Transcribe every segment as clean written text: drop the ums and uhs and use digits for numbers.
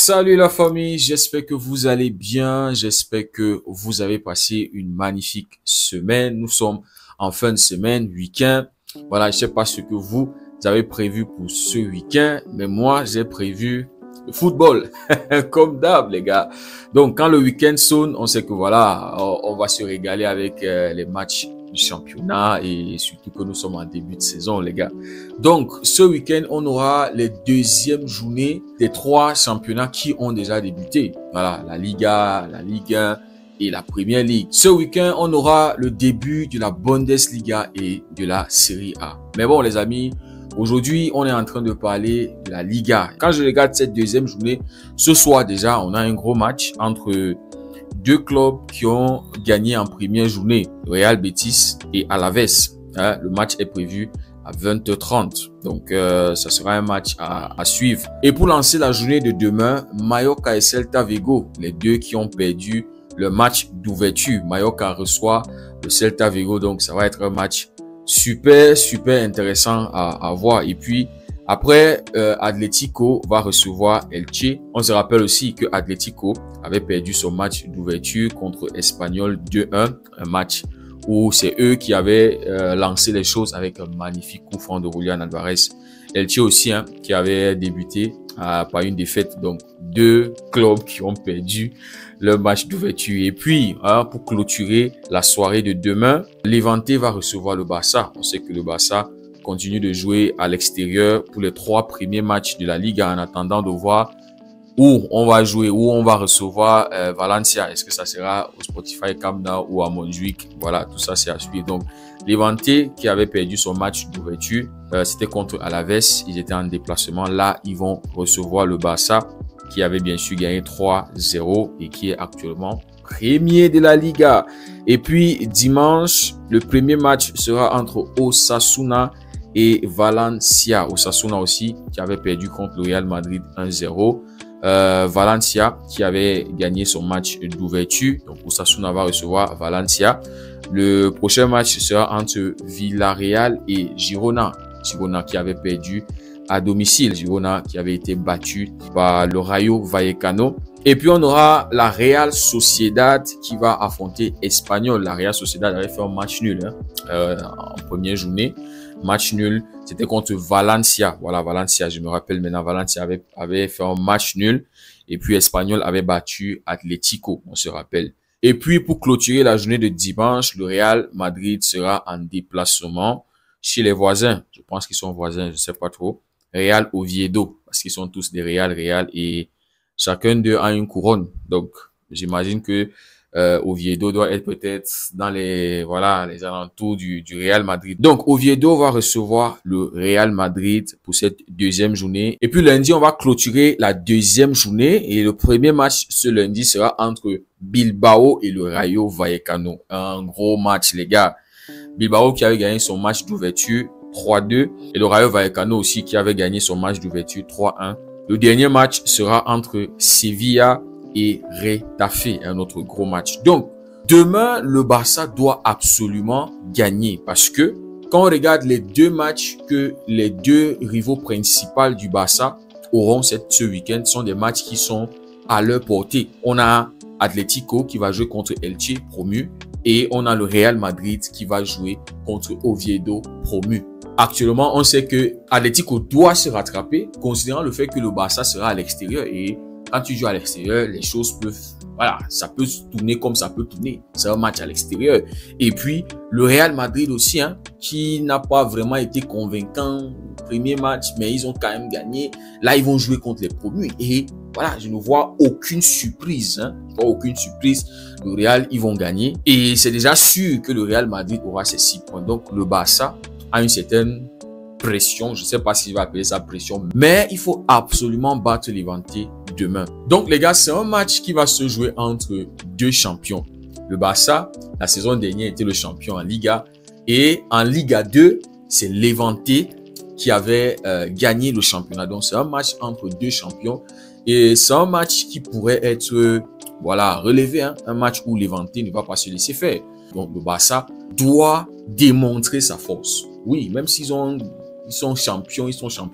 Salut la famille, j'espère que vous allez bien, j'espère que vous avez passé une magnifique semaine. Nous sommes en fin de semaine, week-end. Voilà, je sais pas ce que vous avez prévu pour ce week-end, mais moi j'ai prévu le football, comme d'hab les gars. Donc quand le week-end sonne, on sait que voilà, on va se régaler avec les matchs du championnat et surtout que nous sommes en début de saison les gars. Donc ce week-end, on aura les deuxièmes journées des trois championnats qui ont déjà débuté. Voilà, la Liga, la Ligue 1 et la Première Ligue. Ce week-end, on aura le début de la Bundesliga et de la Serie A. Mais bon les amis, aujourd'hui, on est en train de parler de la Liga. Quand je regarde cette deuxième journée, ce soir déjà, on a un gros match entre deux clubs qui ont gagné en première journée, Real Betis et Alaves. Le match est prévu à 20h30. Donc, ça sera un match à suivre. Et pour lancer la journée de demain, Mallorca et Celta Vigo, les deux qui ont perdu le match d'ouverture. Mallorca reçoit le Celta Vigo, donc ça va être un match super intéressant à voir. Et puis, après, Atlético va recevoir Elche. On se rappelle aussi que Atlético avait perdu son match d'ouverture contre Espanyol 2-1, un match où c'est eux qui avaient lancé les choses avec un magnifique coup franc de Julián Álvarez. Elche aussi, qui avait débuté par une défaite. Donc, deux clubs qui ont perdu leur match d'ouverture. Et puis, pour clôturer la soirée de demain, Levante va recevoir le Barça. On sait que le Barça continue de jouer à l'extérieur pour les trois premiers matchs de la Liga en attendant de voir où on va jouer, où on va recevoir Valencia. Est-ce que ça sera au Spotify Camp Nou ou à Montjuic? Voilà, tout ça c'est à suivre. Donc, Levante qui avait perdu son match d'ouverture, c'était contre Alaves. Ils étaient en déplacement. Là, ils vont recevoir le Barça qui avait bien sûr gagné 3-0 et qui est actuellement premier de la Liga. Et puis, dimanche, le premier match sera entre Osasuna et Valencia. Osasuna aussi qui avait perdu contre le Real Madrid 1-0. Valencia qui avait gagné son match d'ouverture. Donc Osasuna va recevoir Valencia. Le prochain match sera entre Villarreal et Girona. Girona qui avait perdu à domicile. Girona qui avait été battu par le Rayo Vallecano. Et puis on aura la Real Sociedad qui va affronter Espanyol. La Real Sociedad avait fait un match nul en première journée. Match nul, c'était contre Valencia. Voilà, Valencia, je me rappelle maintenant, Valencia avait fait un match nul. Et puis Espanyol avait battu Atlético, on se rappelle. Et puis pour clôturer la journée de dimanche, le Real Madrid sera en déplacement chez les voisins. Je pense qu'ils sont voisins, je sais pas trop. Real Oviedo, parce qu'ils sont tous des Real et chacun d'eux a une couronne. Donc, j'imagine que Oviedo doit être peut-être dans les alentours du Real Madrid. Donc, Oviedo va recevoir le Real Madrid pour cette deuxième journée. Et puis lundi, on va clôturer la deuxième journée. Et le premier match ce lundi sera entre Bilbao et le Rayo Vallecano. Un gros match, les gars. Bilbao qui avait gagné son match d'ouverture 3-2 et le Rayo Vallecano aussi qui avait gagné son match d'ouverture 3-1. Le dernier match sera entre Sevilla et Retafe, un autre gros match. Donc, demain, le Barça doit absolument gagner parce que quand on regarde les deux matchs que les deux rivaux principaux du Barça auront ce week-end, sont des matchs qui sont à leur portée. On a Atlético qui va jouer contre Elche, promu, et on a le Real Madrid qui va jouer contre Oviedo, promu. Actuellement, on sait que Atlético doit se rattraper, considérant le fait que le Barça sera à l'extérieur et quand tu joues à l'extérieur, les choses peuvent, ça peut tourner comme ça peut tourner. C'est un match à l'extérieur. Et puis, le Real Madrid aussi, qui n'a pas vraiment été convaincant au premier match, mais ils ont quand même gagné. Là, ils vont jouer contre les promus. Et voilà, je ne vois aucune surprise. Je vois aucune surprise. Le Real, ils vont gagner. Et c'est déjà sûr que le Real Madrid aura ses 6 points. Donc, le Barça a une certaine pression. Je ne sais pas s'il va appeler ça pression, mais il faut absolument battre Levante demain. Donc les gars, c'est un match qui va se jouer entre deux champions. Le Barça, la saison dernière, était le champion en Liga et en Liga 2, c'est Levante qui avait gagné le championnat. Donc c'est un match entre deux champions et c'est un match qui pourrait être relevé, un match où Levante ne va pas se laisser faire. Donc le Barça doit démontrer sa force. Oui, même s'ils sont champions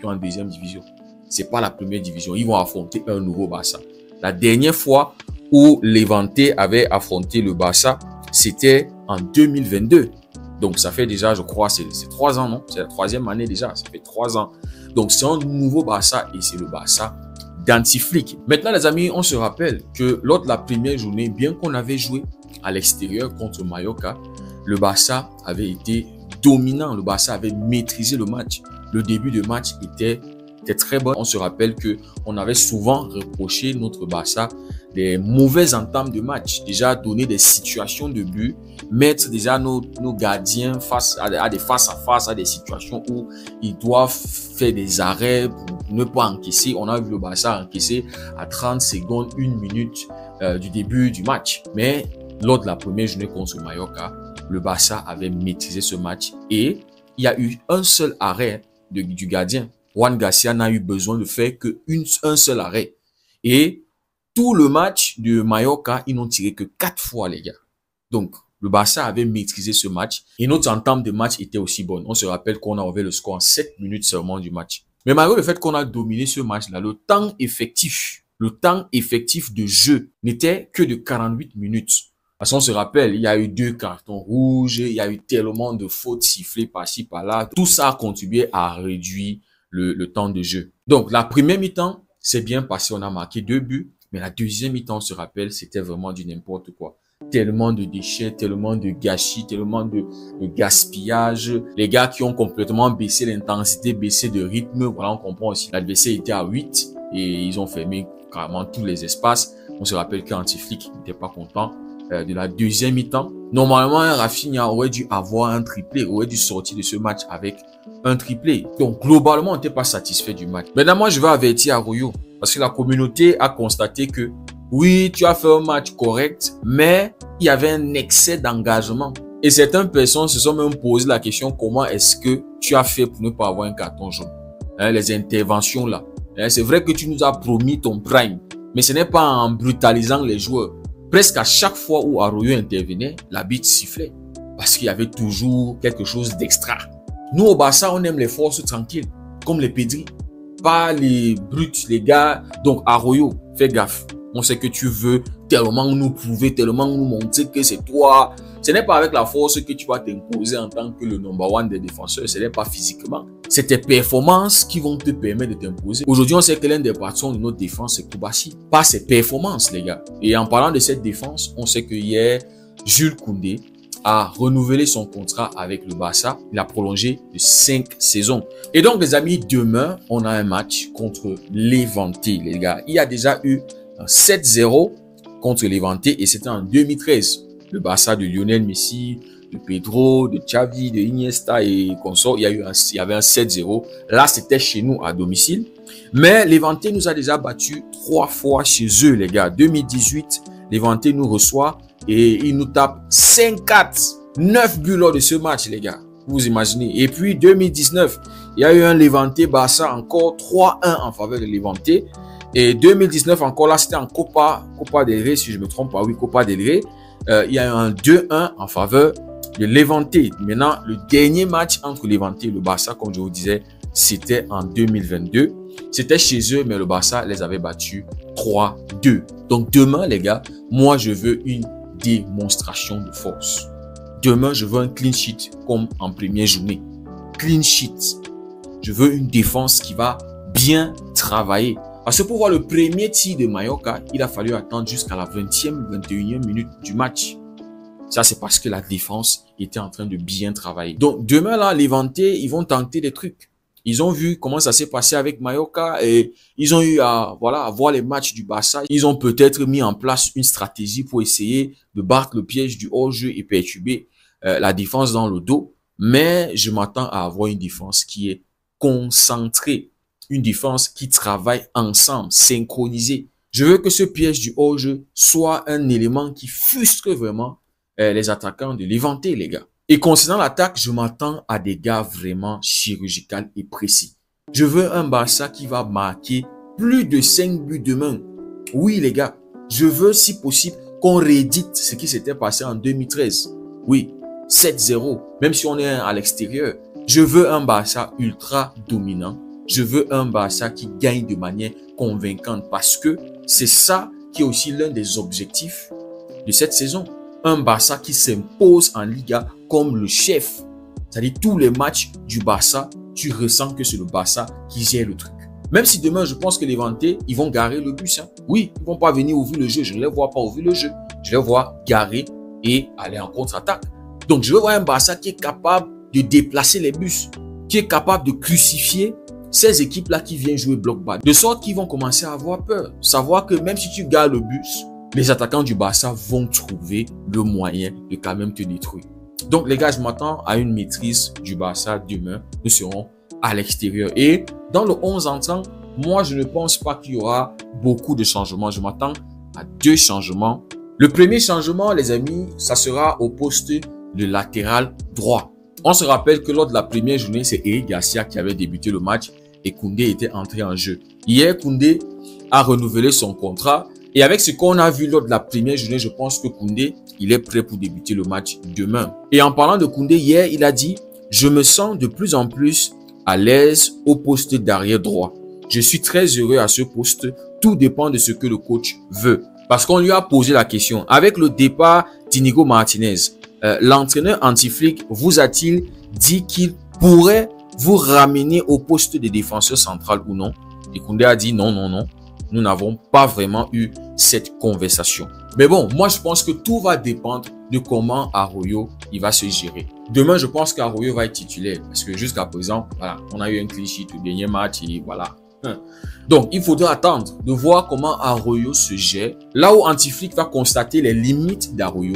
en deuxième division. c'est pas la première division. Ils vont affronter un nouveau Barça. La dernière fois où Levante avait affronté le Barça, c'était en 2022. Donc, ça fait déjà, je crois, c'est 3 ans, non? C'est la 3e année déjà. Ça fait 3 ans. Donc, c'est un nouveau Barça et c'est le Barça d'Anti-Flick. Maintenant, les amis, on se rappelle que lors de la première journée, bien qu'on avait joué à l'extérieur contre Mallorca, le Barça avait été dominant. Le Barça avait maîtrisé le match. Le début de match était très bon. On se rappelle que on avait souvent reproché notre Barça des mauvaises entames de match. Déjà donner des situations de but, mettre déjà nos gardiens face à des face-à-face, à des situations où ils doivent faire des arrêts pour ne pas encaisser. On a vu le Barça encaisser à 30 secondes, 1 minute du début du match. Mais lors de la première journée contre Mallorca, le Barça avait maîtrisé ce match et il y a eu un seul arrêt du gardien. Juan Garcia n'a eu besoin de faire qu'un seul arrêt. Et tout le match de Mallorca, ils n'ont tiré que 4 fois, les gars. Donc, le Barça avait maîtrisé ce match et notre entame de match était aussi bonne. On se rappelle qu'on a ouvert le score en 7 minutes seulement du match. Mais malgré le fait qu'on a dominé ce match-là, le temps effectif de jeu n'était que de 48 minutes. Parce qu'on se rappelle, il y a eu 2 cartons rouges, il y a eu tellement de fautes sifflées par-ci, par-là. Tout ça a contribué à réduire le temps de jeu. Donc, la première mi-temps, c'est bien passé, on a marqué 2 buts. Mais la deuxième mi-temps, on se rappelle, c'était vraiment du n'importe quoi. Tellement de déchets, tellement de gâchis, tellement de gaspillage. Les gars qui ont complètement baissé l'intensité, baissé de rythme. Voilà, on comprend aussi. L'adversaire était à 8 et ils ont fermé carrément tous les espaces. On se rappelle qu'Anti-Flick n'était pas content de la deuxième mi-temps. Normalement, Rafinha aurait dû avoir un triplé, aurait dû sortir de ce match avec un triplé. Donc, globalement, on n'était pas satisfait du match. Maintenant, moi, je vais avertir Arroyo parce que la communauté a constaté que oui, tu as fait un match correct, mais il y avait un excès d'engagement. Et certaines personnes se sont même posé la question, comment est-ce que tu as fait pour ne pas avoir un carton jaune? Les interventions là. C'est vrai que tu nous as promis ton prime, mais ce n'est pas en brutalisant les joueurs. Presque à chaque fois où Arroyo intervenait, l'arbitre sifflait. Parce qu'il y avait toujours quelque chose d'extra. Nous, au Barça, on aime les forces tranquilles, comme les Pedri. Pas les brutes, les gars. Donc, Arroyo, fais gaffe. On sait que tu veux tellement nous prouver, tellement nous montrer que c'est toi. Ce n'est pas avec la force que tu vas t'imposer en tant que le number one des défenseurs. Ce n'est pas physiquement. C'est tes performances qui vont te permettre de t'imposer. Aujourd'hui, on sait que l'un des patrons de notre défense, c'est Koubachi. Pas ses performances, les gars. Et en parlant de cette défense, on sait que hier, Jules Koundé a renouvelé son contrat avec le Barça. Il a prolongé de 5 saisons. Et donc, les amis, demain, on a un match contre Levante, les gars. Il y a déjà eu un 7-0 contre Levante et c'était en 2013. Le Barça de Lionel Messi, de Pedro, de Xavi, de Iniesta et consorts, il y avait un 7-0. Là, c'était chez nous à domicile. Mais Levante nous a déjà battu 3 fois chez eux, les gars. 2018, Levante nous reçoit et il nous tape 5-4. 9 buts lors de ce match, les gars. Vous imaginez. Et puis 2019, il y a eu un Levante-Barça encore 3-1 en faveur de Levante. Et 2019 encore, là, c'était en Copa del Rey, si je me trompe pas. Oui, Copa del Rey. Il y a eu un 2-1 en faveur de Levante. Maintenant, le dernier match entre Levante et le Barça, comme je vous disais, c'était en 2022. C'était chez eux, mais le Barça les avait battus 3-2. Donc demain, les gars, moi, je veux une démonstration de force. Demain, je veux un clean sheet comme en première journée. Clean sheet. Je veux une défense qui va bien travailler. Parce que pour voir le premier tir de Mallorca, il a fallu attendre jusqu'à la 20e, 21e minute du match. Ça, c'est parce que la défense était en train de bien travailler. Donc, demain, là, Levante, ils vont tenter des trucs. Ils ont vu comment ça s'est passé avec Mallorca et ils ont eu à voir les matchs du Barça. Ils ont peut-être mis en place une stratégie pour essayer de battre le piège du hors-jeu et perturber la défense dans le dos. Mais je m'attends à avoir une défense qui est concentrée. Une défense qui travaille ensemble, synchronisée. Je veux que ce piège du hors-jeu soit un élément qui frustre vraiment les attaquants de Levante, les gars. Et concernant l'attaque, je m'attends à des gars vraiment chirurgicaux et précis. Je veux un Barça qui va marquer plus de 5 buts demain. Oui, les gars, je veux, si possible, qu'on réédite ce qui s'était passé en 2013. Oui, 7-0, même si on est à l'extérieur. Je veux un Barça ultra dominant Je veux un Barça qui gagne de manière convaincante parce que c'est ça qui est aussi l'un des objectifs de cette saison. Un Barça qui s'impose en Liga comme le chef. C'est-à-dire tous les matchs du Barça, tu ressens que c'est le Barça qui gère le truc. Même si demain, je pense que les Vantés, ils vont garer le bus. Oui, ils vont pas venir ouvrir le jeu. Je ne les vois pas ouvrir le jeu. Je les vois garer et aller en contre-attaque. Donc, je veux voir un Barça qui est capable de déplacer les bus, qui est capable de crucifier ces équipes-là qui viennent jouer bloc bas. De sorte qu'ils vont commencer à avoir peur. Savoir que même si tu gares le bus, les attaquants du Barça vont trouver le moyen de quand même te détruire. Donc, les gars, je m'attends à une maîtrise du Barça demain. Nous serons à l'extérieur. Et dans le 11 entrant, moi, je ne pense pas qu'il y aura beaucoup de changements. Je m'attends à 2 changements. Le premier changement, les amis, ça sera au poste de latéral droit. On se rappelle que lors de la première journée, c'est Eric Garcia qui avait débuté le match et Koundé était entré en jeu. Hier, Koundé a renouvelé son contrat et avec ce qu'on a vu lors de la première journée, je pense que Koundé, il est prêt pour débuter le match demain. Et en parlant de Koundé, hier, il a dit « Je me sens de plus en plus à l'aise au poste d'arrière droit. Je suis très heureux à ce poste. Tout dépend de ce que le coach veut. » Parce qu'on lui a posé la question. Avec le départ d'Inigo Martinez, l'entraîneur anti-flic vous a-t-il dit qu'il pourrait vous ramener au poste de défenseur central ou non? Et Koundé a dit non, non, non. Nous n'avons pas vraiment eu cette conversation. Mais bon, moi je pense que tout va dépendre de comment Arroyo il va se gérer. Demain, je pense qu'Arroyo va être titulaire parce que jusqu'à présent, voilà, on a eu un clean sheet au dernier match et voilà. Donc, il faudra attendre de voir comment Arroyo se gère. Là où Antiflic va constater les limites d'Arroyo,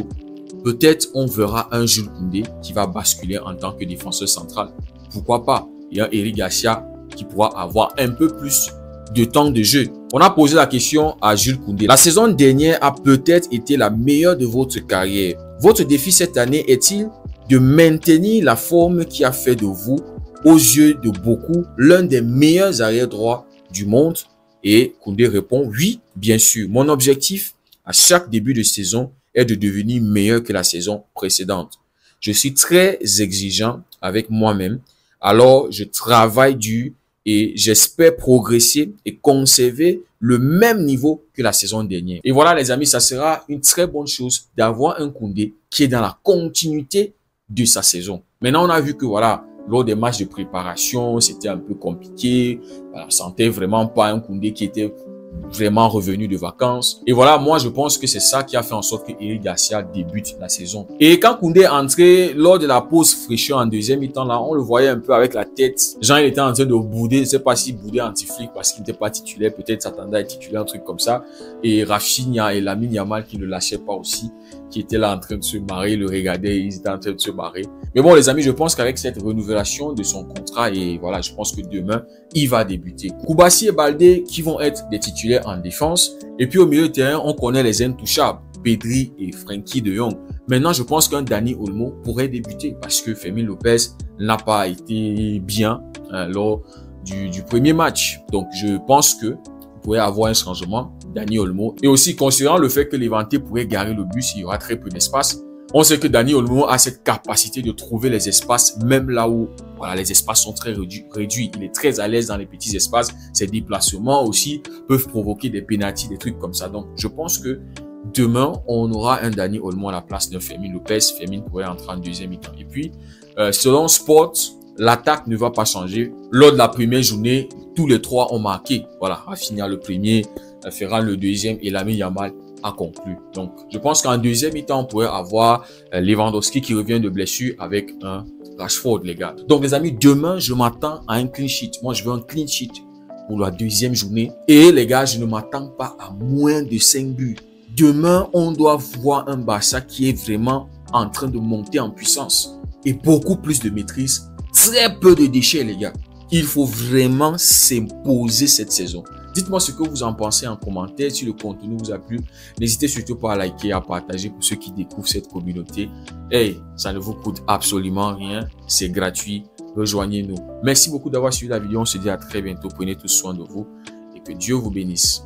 peut-être on verra un Jules Koundé qui va basculer en tant que défenseur central. Pourquoi pas? Il y a Eric Garcia qui pourra avoir un peu plus de temps de jeu. On a posé la question à Jules Koundé. La saison dernière a peut-être été la meilleure de votre carrière. Votre défi cette année est-il de maintenir la forme qui a fait de vous, aux yeux de beaucoup, l'un des meilleurs arrière droits du monde? Et Koundé répond oui, bien sûr. Mon objectif à chaque début de saison est de devenir meilleur que la saison précédente. Je suis très exigeant avec moi-même. Alors, je travaille dur et j'espère progresser et conserver le même niveau que la saison dernière. Et voilà, les amis, ça sera une très bonne chose d'avoir un Koundé qui est dans la continuité de sa saison. Maintenant, on a vu que voilà, lors des matchs de préparation, c'était un peu compliqué. On sentait vraiment pas un Koundé qui était vraiment revenu de vacances. Et voilà, moi, je pense que c'est ça qui a fait en sorte que Eric Garcia débute la saison. Et quand Koundé est entré lors de la pause fraîcheur en deuxième mi-temps, là, on le voyait un peu avec la tête. Jean, il était en train de bouder. Je ne sais pas s'il boudait anti-flic parce qu'il n'était pas titulaire. Peut-être s'attendait à être titulaire, un truc comme ça. Et Rafinha et Lamine Yamal qui ne lâchaient pas aussi, qui étaient là en train de se marrer, le regardaient, ils étaient en train de se marrer. Mais bon, les amis, je pense qu'avec cette renouvelation de son contrat, et voilà, je pense que demain, il va débuter. Koubassi et Baldé qui vont être des titulaires en défense. Et puis au milieu de terrain, on connaît les intouchables, Pedri et Frenkie de Jong. Maintenant, je pense qu'un Dani Olmo pourrait débuter parce que Fermin Lopez n'a pas été bien lors du premier match. Donc, je pense que vous pourrez avoir un changement, Dani Olmo. Et aussi, considérant le fait que les Vantés pourraient garer le bus, il y aura très peu d'espace. On sait que Dani Olmo a cette capacité de trouver les espaces, même là où voilà, les espaces sont très réduits. Il est très à l'aise dans les petits espaces. Ses déplacements aussi peuvent provoquer des pénaltys, des trucs comme ça. Donc, je pense que demain, on aura un Dani Olmo à la place d'un Fermin Lopez. Fermin pourrait entrer en deuxième mi-temps. Et puis, selon Sport, l'attaque ne va pas changer. Lors de la première journée, tous les trois ont marqué. Voilà, Rafinha le premier, Ferran le deuxième et Lamine Yamal a conclu. Donc, je pense qu'en deuxième mi-temps, on pourrait avoir Lewandowski qui revient de blessure avec un Rashford, les gars. Donc, les amis, demain, je m'attends à un clean sheet. Moi, je veux un clean sheet pour la deuxième journée. Et les gars, je ne m'attends pas à moins de 5 buts. Demain, on doit voir un Barça qui est vraiment en train de monter en puissance et beaucoup plus de maîtrise. Très peu de déchets, les gars. Il faut vraiment s'imposer cette saison. Dites-moi ce que vous en pensez en commentaire. Si le contenu vous a plu, n'hésitez surtout pas à liker, à partager pour ceux qui découvrent cette communauté. Hey, ça ne vous coûte absolument rien. C'est gratuit. Rejoignez-nous. Merci beaucoup d'avoir suivi la vidéo. On se dit à très bientôt. Prenez tout soin de vous et que Dieu vous bénisse.